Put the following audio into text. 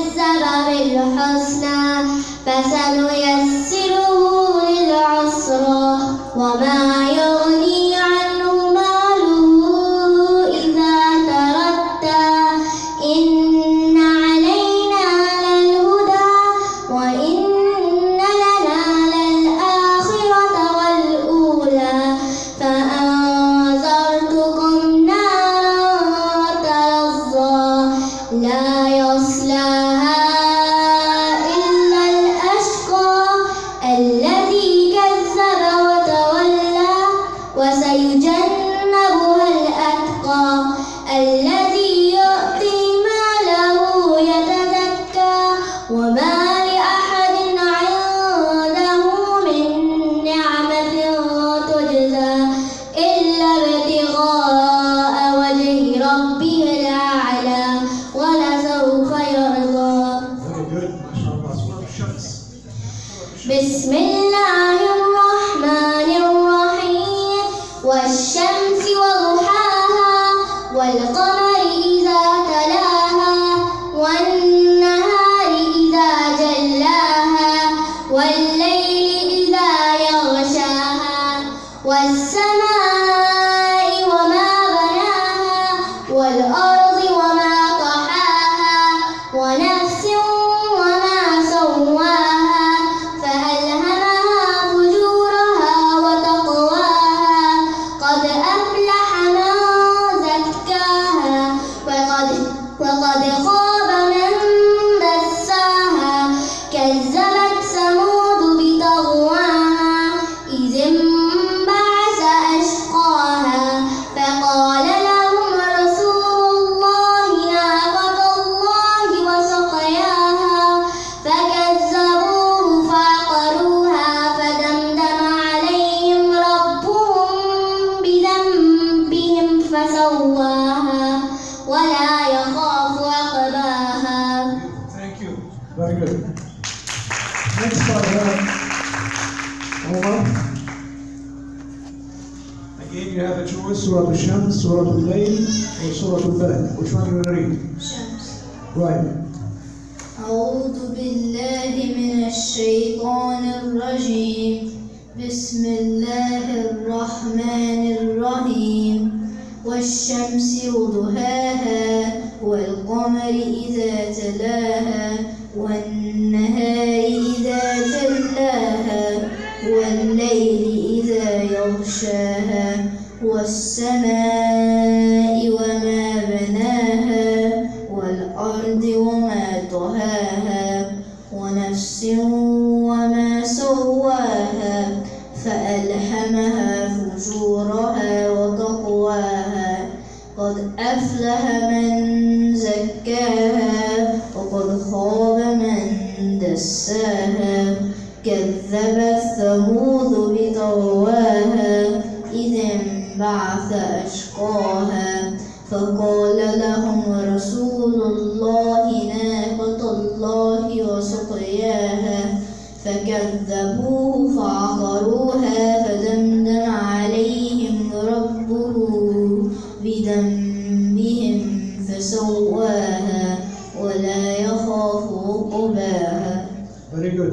كذب بالحسنى فسنيسره للعسرى وما يغني عنه ماله إذا تردى إن علينا للهدى وإن لنا للآخرة والأولى فأنذرتكم نارا تلظى لا يصلاها إلا الأشقى الذي كذب وتولى وسيجنبها الأتقى الذي يؤتي ماله يتزكى وما لأحد عنده من نعمة تجزى إلا ابتغاء وجه ربه الأعلى ولسوف يرضى. بسم الله الرحمن الرحيم والشمس وضحاها والقمر إذا تلاها والنهار إذا جلاها والليل إذا يغشاها والسماء وما بناها والأرض وما طحاها ونفس وما سواها فألهمها فجورها وتقواها قد أفلح من زكاها وقد خاب من دساها كذبت ثمود بطغواها إذ انبعث أشقاها فقال لهم رسول الله ناقة الله وسقياها فكذبوه فعقروها فدمدم عليهم ربهم بذنبهم فسواها ولا يخاف عقباها. Thank you. Very good. Next part, Omar. Again, you have a choice: Surah Al-Shams, Surah Al-Layl, or Surah Al-Balad. Which one you want to read? شمس. Right. أعوذ بالله من الشيطان الرجيم بسم الله الرحمن الرحيم والشمس وضحاها والقمر إذا تلاها والنهار إذا جلاها والليل إذا يغشاها والسماء وما بناها والأرض وما طحاها ونفس وما سواها فألهمها فجورها وتقواها قد أفلح من زكاها وقد خاب من دساها كذبت ثمود بطغواها إذ انبعث أشقاها فقال لهم رسول الله ناقة الله وسقياها فكذبوه فعقروها فدمدم عليهم ربه بذنبهم فسواها ولا يخاف عقباها. Very good.